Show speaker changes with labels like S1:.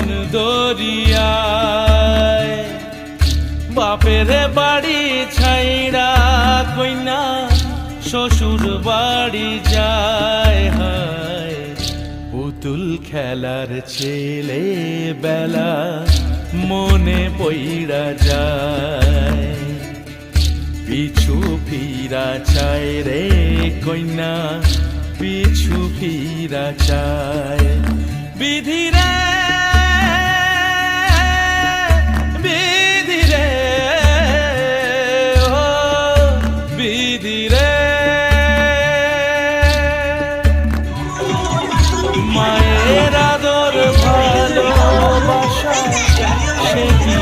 S1: মন দরিয়ায় বাপের বাড়ি ছাইড়া কইনা শ্বশুর বাড়ি যায় হায় পুতুল খেলার ছেলে বেলা মনে পইড়া যায় পিছু ফিরা চায় রে কইনা পিছু ফিরা চায় বিধি রে বিধি রে ও বিধি রে মায়ের আদর ভালোবাসা সে কি